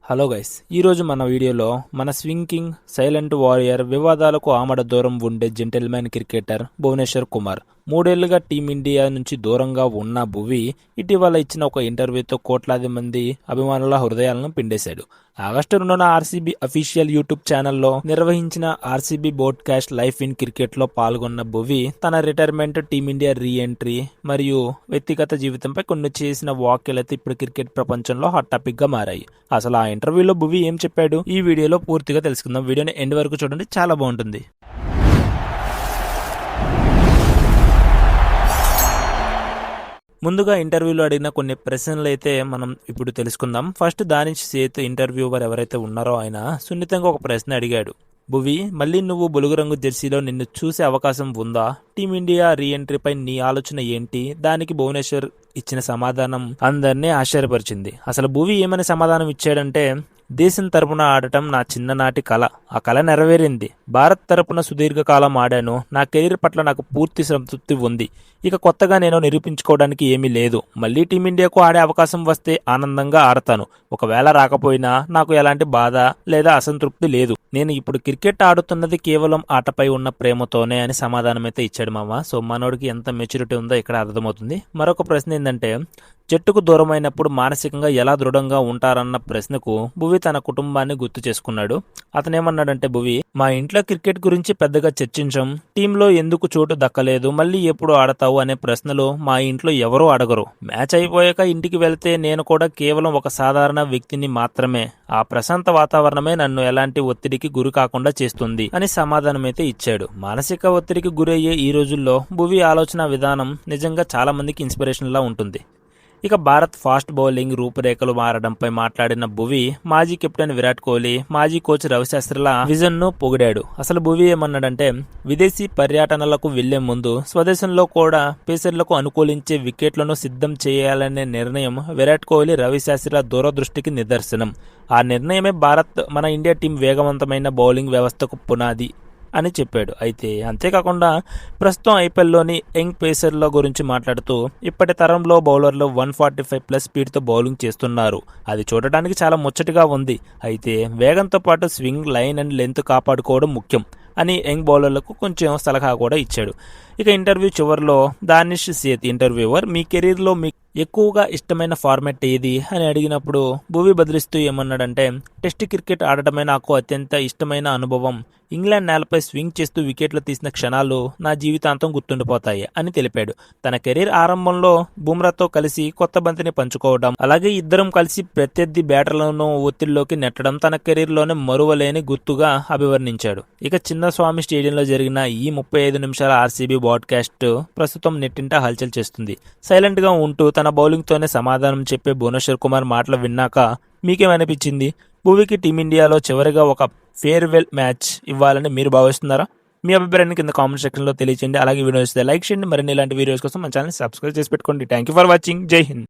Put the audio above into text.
Hello guys, ఈరోజు మన వీడియోలో మన స్వింగ్ కింగ్, సైలెంట్ వారియర్, వివాదాలకు ఆమడ దూరం ఉండే జెంటిల్మెన్ క్రికెటర్ భువనేశ్వర్ కుమార్ మూడేళ్లుగా టీమిండియా నుంచి దూరంగా ఉన్న భువి ఇటీవల ఇచ్చిన ఒక ఇంటర్వ్యూతో కోట్లాది మంది అభిమానుల హృదయాలను పిండేశాడు. ఆగస్టు 2న ఆర్సీబీ అఫీషియల్ యూట్యూబ్ ఛానల్లో నిర్వహించిన ఆర్సీబీ బోడ్కాస్ట్ లైఫ్ ఇన్ క్రికెట్లో పాల్గొన్న భువి తన రిటైర్మెంట్, టీమిండియా రీ ఎంట్రీ మరియు వ్యక్తిగత జీవితంపై కొన్ని చేసిన వ్యాఖ్యలైతే ఇప్పుడు క్రికెట్ ప్రపంచంలో హాట్ టాపిక్ గా మారాయి. అసలు ఆ ఇంటర్వ్యూలో భువి ఏం చెప్పాడు, ఈ వీడియోలో పూర్తిగా తెలుసుకుందాం. వీడియోని ఎండ్ వరకు చూడండి, చాలా బాగుంటుంది. ముందుగా ఇంటర్వ్యూలో అడిగిన కొన్ని ప్రశ్నలు అయితే మనం ఇప్పుడు తెలుసుకుందాం. ఫస్ట్ దానిష్ సేత్ ఇంటర్వ్యూవర్ ఎవరైతే ఉన్నారో ఆయన సున్నితంగా ఒక ప్రశ్న అడిగాడు. భువి, మళ్ళీ నువ్వు బులుగు రంగు జెర్సీలో నిన్ను చూసే అవకాశం ఉందా? టీమిండియా రీ ఎంట్రీపై నీ ఆలోచన ఏంటి? దానికి భువనేశ్వర్ ఇచ్చిన సమాధానం అందరినీ ఆశ్చర్యపరిచింది. అసలు భువి ఏమని సమాధానం ఇచ్చాడంటే, దేశం తరపున ఆడటం నా చిన్ననాటి కల. ఆ కల నెరవేరింది. భారత్ తరపున సుదీర్ఘకాలం ఆడాను. నా కెరీర్ పట్ల నాకు పూర్తి సంతృప్తి ఉంది. ఇక కొత్తగా నేను నిరూపించుకోవడానికి ఏమీ లేదు. మళ్ళీ టీమిండియాకు ఆడే అవకాశం వస్తే ఆనందంగా ఆడతాను. ఒకవేళ రాకపోయినా నాకు ఎలాంటి బాధ లేదా అసంతృప్తి లేదు. నేను ఇప్పుడు క్రికెట్ ఆడుతున్నది కేవలం ఆటపై ఉన్న ప్రేమతోనే అని సమాధానం అయితే ఇచ్చాడు మామ. సో మనోడికి ఎంత మెచ్యూరిటీ ఉందో ఇక్కడ అర్థమవుతుంది. మరొక ప్రశ్న ఏంటంటే, జట్టుకు దూరమైనప్పుడు మానసికంగా ఎలా దృఢంగా ఉంటారన్న ప్రశ్నకు భువి తన కుటుంబాన్ని గుర్తు చేసుకున్నాడు. అతనేమన్నాడంటే, భువి, మా ఇంట్లో క్రికెట్ గురించి పెద్దగా చర్చించం. టీంలో ఎందుకు చోటు దక్కలేదు, మళ్ళీ ఎప్పుడు ఆడతావు అనే ప్రశ్నలు మా ఇంట్లో ఎవరూ అడగరు. మ్యాచ్ అయిపోయాక ఇంటికి వెళ్తే నేను కూడా కేవలం ఒక సాధారణ వ్యక్తిని మాత్రమే. ఆ ప్రశాంత వాతావరణమే నన్ను ఎలాంటి ఒత్తిడికి గురి కాకుండా చేస్తుంది అని సమాధానమైతే ఇచ్చాడు. మానసిక ఒత్తిడికి గురయ్యే ఈ రోజుల్లో భువి ఆలోచన విధానం నిజంగా చాలా మందికి ఇన్స్పిరేషన్ లా ఉంటుంది. ఇక భారత్ ఫాస్ట్ బౌలింగ్ రూపురేఖలు మారడంపై మాట్లాడిన భువి మాజీ కెప్టెన్ విరాట్ కోహ్లీ, మాజీ కోచ్ రవిశాస్త్రిల విజన్ ను పొగిడాడు. అసలు భువి ఏమన్నాడంటే, విదేశీ పర్యటనలకు వెళ్లే ముందు స్వదేశంలో కూడా పేసర్లకు అనుకూలించే వికెట్లను సిద్ధం చేయాలనే నిర్ణయం విరాట్ కోహ్లీ, రవిశాస్త్రిల దూరదృష్టికి నిదర్శనం. ఆ నిర్ణయమే భారత్, మన ఇండియా టీం వేగవంతమైన బౌలింగ్ వ్యవస్థకు పునాది అని చెప్పాడు. అయితే అంతేకాకుండా ప్రస్తుతం ఐపీఎల్లోని యంగ్ పేసర్ల గురించి మాట్లాడుతూ, ఇప్పటి తరంలో బౌలర్లు 145+ స్పీడ్తో బౌలింగ్ చేస్తున్నారు. అది చూడటానికి చాలా ముచ్చటగా ఉంది. అయితే వేగంతో పాటు స్వింగ్, లైన్ అండ్ లెంత్ కాపాడుకోవడం ముఖ్యం అని యంగ్ బౌలర్లకు కొంచెం సలహా కూడా ఇచ్చాడు. ఇక ఇంటర్వ్యూ చివరిలో దానిష్ సేత్ ఇంటర్వ్యూవర్, మీ కెరీర్లో మీకు ఎక్కువగా ఇష్టమైన ఫార్మాట్ ఏది అని అడిగినప్పుడు భువి బదిలిస్తూ ఏమన్నాడంటే, టెస్ట్ క్రికెట్ ఆడటమే నాకు అత్యంత ఇష్టమైన అనుభవం. ఇంగ్లాండ్ నేలపై స్వింగ్ చేస్తూ వికెట్లు తీసిన క్షణాలు నా జీవితాంతం గుర్తుండిపోతాయి అని తెలిపాడు. తన కెరీర్ ఆరంభంలో బుమ్రాతో కలిసి కొత్త బంతిని పంచుకోవడం, అలాగే ఇద్దరం కలిసి ప్రత్యర్థి బ్యాటర్లను ఒత్తిడిలోకి నెట్టడం తన కెరీర్లోనే మరువలేని గుర్తుగా అభివర్ణించాడు. ఇక చిన్నస్వామి స్టేడియంలో జరిగిన ఈ 35 నిమిషాల ఆర్సీబీ బాడ్కాస్ట్ ప్రస్తుతం నెట్టింట హల్చల్ చేస్తుంది. సైలెంట్ గా ఉంటూ తన బౌలింగ్తోనే సమాధానం చెప్పే భువనేశ్వర్ కుమార్ మాటలు విన్నాక మీకేమనిపించింది? భువికి టీమిండియాలో చివరిగా ఒక ఫేర్వెల్ మ్యాచ్ ఇవ్వాలని మీరు భావిస్తున్నారా? మీ అభిప్రాయాన్ని కింద కామెంట్ సెక్షన్లో తెలియచేయండి. అలాగే వీడియో వస్తే లైక్ చేయండి. మరిన్ని ఇలాంటి వీడియోస్ కోసం మన ఛానల్ సబ్స్క్రైబ్ చేసి పెట్టుకోండి. Thank you for watching. జై హింద్.